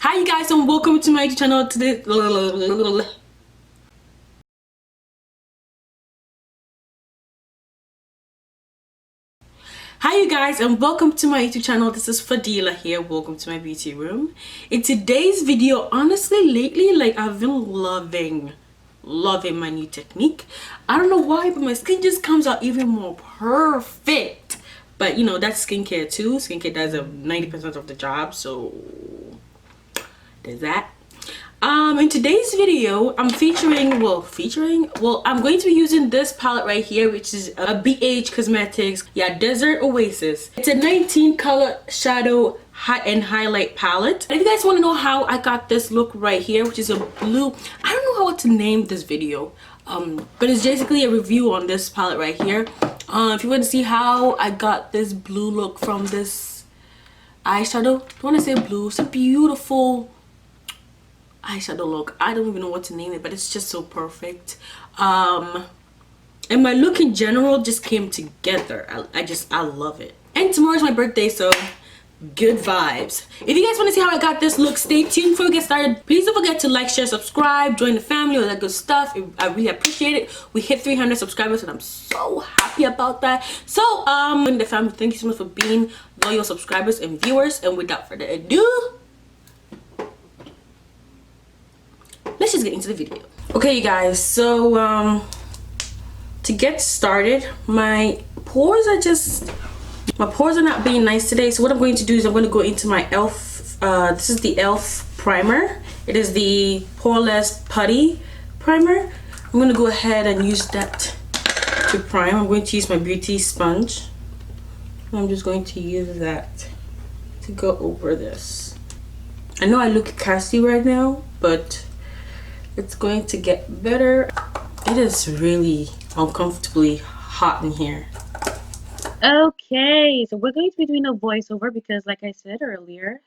Hi you guys and welcome to my channel today. Hi you guys and welcome to my YouTube channel. This is Fadila here. Welcome to my beauty room. In today's video, honestly lately I've been loving my new technique. I don't know why, but my skin just comes out even more perfect. But you know, that's skincare too. Skincare does 90% of the job, so there's that. In today's video I'm I'm going to be using this palette right here, which is a BH Cosmetics Desert Oasis. It's a 19 color shadow and highlight palette. And if you guys want to know how I got this look right here, which is a blue, I don't know how to name this video, but it's basically a review on this palette right here. If you want to see how I got this blue look from this eyeshadow, I want to say blue, it's a beautiful eyeshadow look. I don't even know what to name it, but it's just so perfect. And my look in general just came together. I love it. And tomorrow's my birthday, so good vibes. If you guys want to see how I got this look, stay tuned. Before we get started, please don't forget to like, share, subscribe, join the family, all that good stuff. I really appreciate it. We hit 300 subscribers and I'm so happy about that. So in the family, thank you so much for being loyal subscribers and viewers. And without further ado, let's just get into the video. Okay you guys, so to get started, my pores are not being nice today. So what I'm going to do is I'm going to go into my elf this is the elf primer. It is the poreless putty primer. I'm going to go ahead and use that to prime. I'm going to use my beauty sponge. I'm just going to use that to go over this. I know I look casty right now, but it's going to get better. It is really uncomfortably hot in here. Okay, so we're going to be doing a voiceover because like I said earlier,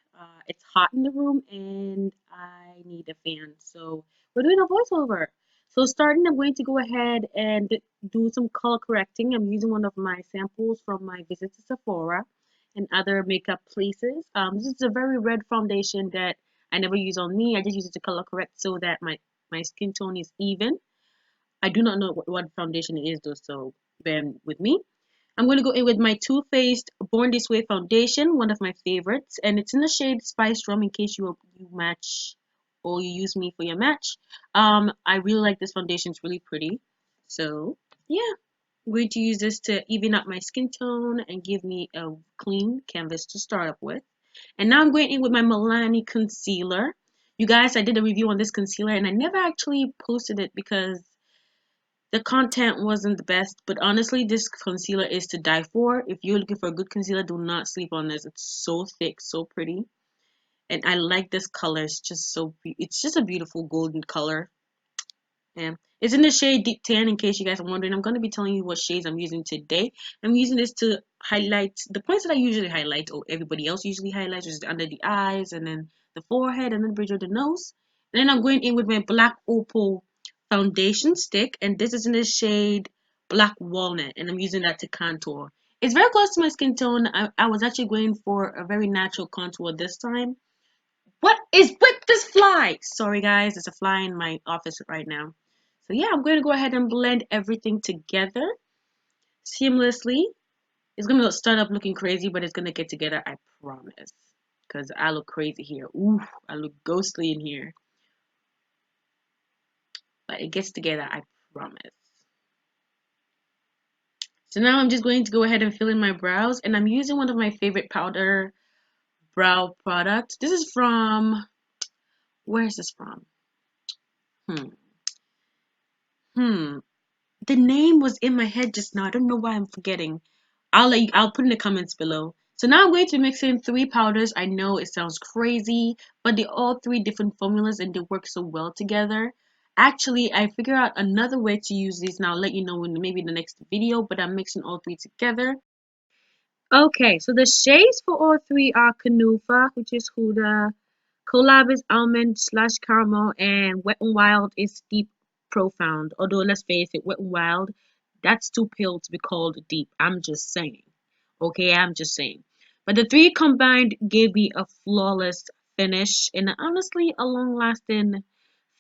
it's hot in the room and I need a fan. So we're doing a voiceover. So starting, I'm going to go ahead and do some color correcting. I'm using one of my samples from my visit to Sephora and other makeup places. This is a very red foundation that I never use on me. I just use it to color correct so that my skin tone is even. I do not know what foundation it is though, so bear with me. I'm going to go in with my Too Faced Born This Way foundation, one of my favorites, and it's in the shade Spice Rum in case you match or you use me for your match. I really like this foundation. It's really pretty. So yeah, I'm going to use this to even up my skin tone and give me a clean canvas to start up with. And now I'm going in with my Milani concealer. You guys, I did a review on this concealer and I never actually posted it because the content wasn't the best. But honestly, this concealer is to die for. If you're looking for a good concealer, do not sleep on this. It's so thick, so pretty. And I like this color. It's just it's just a beautiful golden color. And it's in the shade Deep Tan, in case you guys are wondering. I'm going to be telling you what shades I'm using today. I'm using this to highlight the points that I usually highlight, or everybody else usually highlights, which is under the eyes, and then the forehead, and then the bridge of the nose. And then I'm going in with my Black Opal foundation stick, and this is in the shade Black Walnut, and I'm using that to contour. It's very close to my skin tone. I was actually going for a very natural contour this time. What is with this fly? Sorry guys, there's a fly in my office right now. So yeah, I'm going to go ahead and blend everything together seamlessly. It's going to start up looking crazy, but it's going to get together, I promise. Because I look crazy here. Ooh, I look ghostly in here. But it gets together, I promise. So now I'm just going to go ahead and fill in my brows. And I'm using one of my favorite powder brow products. This is from... Where is this from? The name was in my head just now. I don't know why I'm forgetting. I'll put in the comments below. So now I'm going to mix in 3 powders. I know it sounds crazy, but they're all 3 different formulas and they work so well together. Actually, I figured out another way to use these, and I'll let you know in maybe the next video, but I'm mixing all 3 together. Okay, so the shades for all 3 are Canufa, which is Huda, Collab is Almond slash Caramel, and Wet n Wild is Deep Profound. Although, let's face it, Wet n Wild, that's too pale to be called deep. I'm just saying. Okay, I'm just saying. But the 3 combined gave me a flawless finish and honestly a long-lasting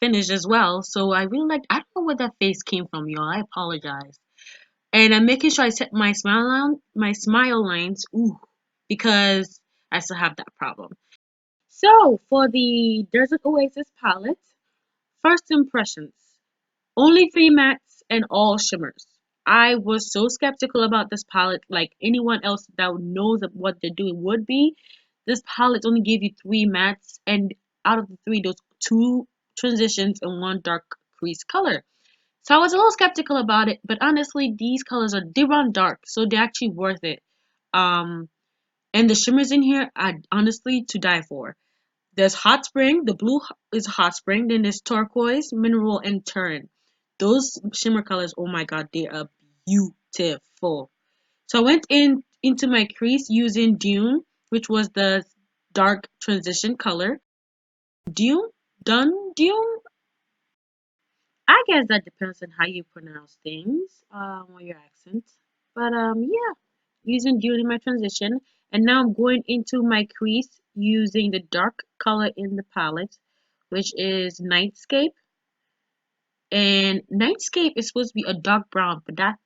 finish as well. So I really like. I don't know where that face came from, y'all. I apologize. And I'm making sure I set my smile lines, ooh, because I still have that problem. So for the Desert Oasis palette, first impressions. Only three mattes and all shimmers. I was so skeptical about this palette, like anyone else that knows of what they're doing would be. This palette only gave you three mattes, and out of the three, those two transitions and one dark crease color. So I was a little skeptical about it, but honestly, these colors they run dark, so they're actually worth it. Um, and the shimmers in here, I honestly to die for. There's Hot Spring, the blue is Hot Spring, then there's Turquoise, Mineral, and Turn. Those shimmer colors, oh my god, they are beautiful. So I went into my crease using Dune, which was the dark transition color. Dune? Dune? I guess that depends on how you pronounce things, or your accent. But yeah, using Dune in my transition, and now I'm going into my crease using the dark color in the palette, which is Nightscape. And Nightscape is supposed to be a dark brown, but that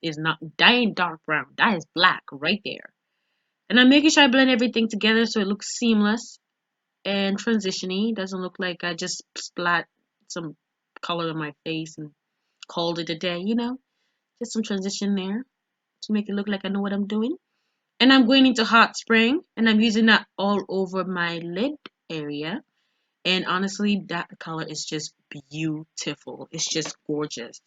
ain't dark brown. That is black right there. And I'm making sure I blend everything together so it looks seamless and transitiony. Doesn't look like I just splat some color on my face and called it a day, Just some transition there to make it look like I know what I'm doing. And I'm going into Hot Spring and I'm using that all over my lid area. And honestly, that color is just beautiful. It's just gorgeous.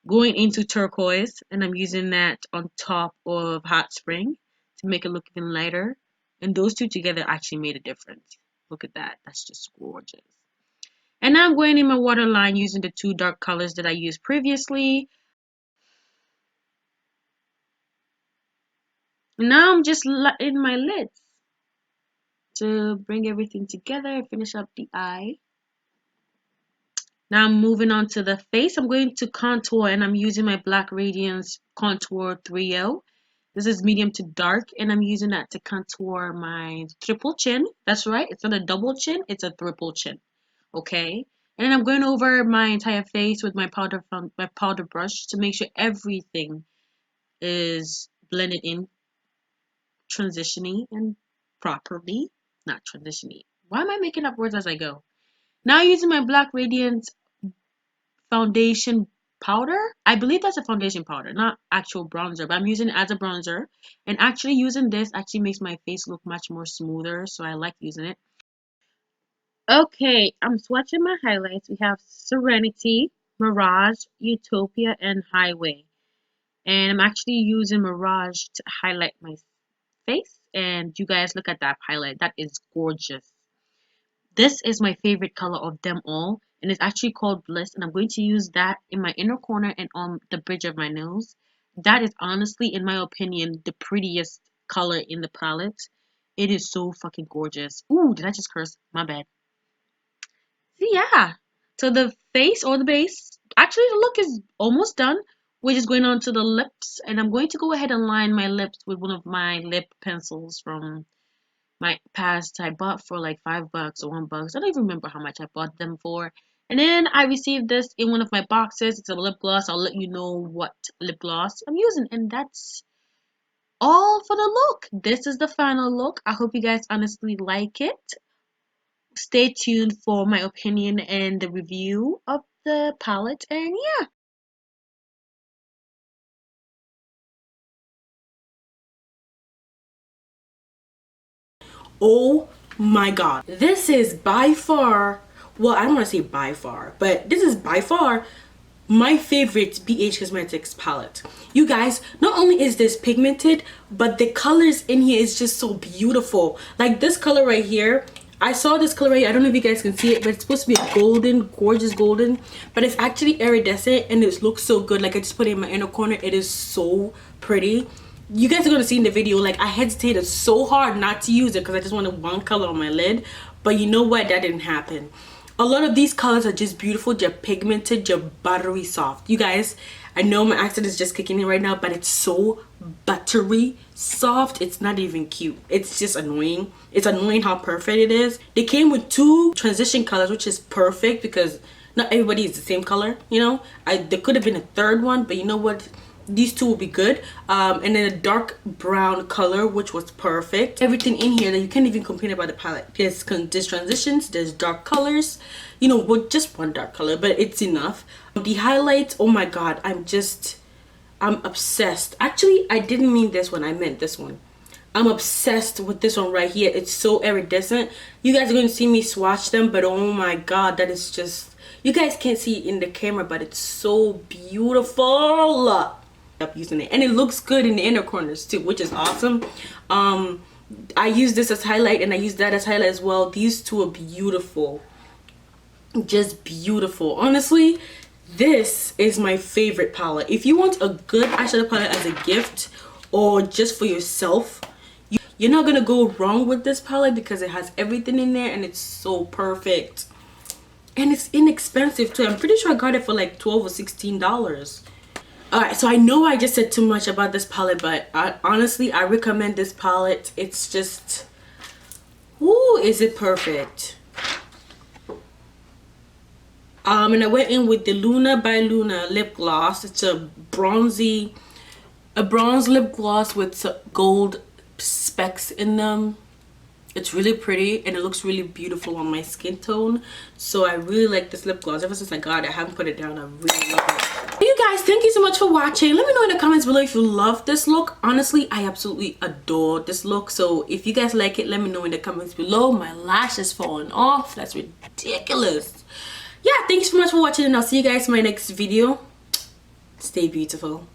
Going into Turquoise and I'm using that on top of Hot Spring to make it look even lighter. And those two together actually made a difference. Look at that. That's just gorgeous. And now I'm going in my waterline using the two dark colors that I used previously. Now I'm just in my lids to bring everything together and finish up the eye. Now I'm moving on to the face. I'm going to contour and I'm using my Black Radiance Contour 3.0. This is medium to dark and I'm using that to contour my triple chin. That's right, it's not a double chin, it's a triple chin. Okay? And then I'm going over my entire face with my powder brush to make sure everything is blended in transitioning and properly. Not transitioning. Why am I making up words as I go? Now using my Black Radiance foundation powder. I believe that's a foundation powder, not actual bronzer, but I'm using it as a bronzer. And actually using this actually makes my face look much more smoother, so I like using it. Okay, I'm swatching my highlights. We have Serenity, Mirage, Utopia, and Highway. And I'm actually using Mirage to highlight my face. And you guys look at that highlight. That is gorgeous. This is my favorite color of them all, and it's actually called Bliss, and I'm going to use that in my inner corner and on the bridge of my nose. That is honestly, in my opinion, the prettiest color in the palette. It is so fucking gorgeous. Ooh, did I just curse? My bad. So yeah, so the face or the base, actually the look is almost done. We're just going on to the lips, and I'm going to go ahead and line my lips with one of my lip pencils from my past I bought for like $5 or $1. I don't even remember how much I bought them for. And then I received this in one of my boxes. It's a lip gloss. I'll let you know what lip gloss I'm using. And that's all for the look. This is the final look. I hope you guys honestly like it. Stay tuned for my opinion and the review of the palette. And yeah. Oh my god. This is by far, well, I don't want to say by far, but this is by far my favorite BH Cosmetics palette. You guys, not only is this pigmented, but the colors in here is just so beautiful. Like this color right here, I saw this color right here. I don't know if you guys can see it, but it's supposed to be a golden, gorgeous golden, but it's actually iridescent and it looks so good. Like I just put it in my inner corner. It is so pretty. You guys are gonna see in the video, like I hesitated so hard not to use it because I just wanted one color on my lid, but you know what, that didn't happen. A lot of these colors are just beautiful. They're pigmented, they're buttery soft. You guys, I know my accent is just kicking in right now, but it's so buttery soft. It's not even cute. It's just annoying. It's annoying how perfect it is. They came with 2 transition colors, which is perfect because not everybody is the same color, you know. There could have been a 3rd one, but you know what, these 2 will be good. And then a dark brown color, which was perfect. Everything in here that you can't even complain about the palette. There's transitions, there's dark colors, you know, with just one dark color, but it's enough. The highlights, oh my god, I'm obsessed. Actually, I didn't mean this one, I meant this one. I'm obsessed with this one right here. It's so iridescent. You guys are going to see me swatch them, but oh my god, that is just, you guys can't see it in the camera, but it's so beautiful. Up using it, and it looks good in the inner corners too, which is awesome. I use this as highlight, and I use that as highlight as well. These 2 are beautiful, just beautiful. Honestly, this is my favorite palette. If you want a good eyeshadow palette as a gift or just for yourself, you're not gonna go wrong with this palette because it has everything in there and it's so perfect, and it's inexpensive too. I'm pretty sure I got it for like $12 or $16. Alright, so I know I just said too much about this palette, but honestly, I recommend this palette. It's just, woo, is it perfect. And I went in with the Luna by Luna lip gloss. It's a bronze lip gloss with gold specks in them. It's really pretty and it looks really beautiful on my skin tone. So I really like this lip gloss. Ever since I got it, I haven't put it down. I really love it. You guys, thank you so much for watching. Let me know in the comments below if you love this look. Honestly, I absolutely adore this look. So if you guys like it, let me know in the comments below. My lash is falling off. That's ridiculous. Yeah, thanks so much for watching, and I'll see you guys in my next video. Stay beautiful.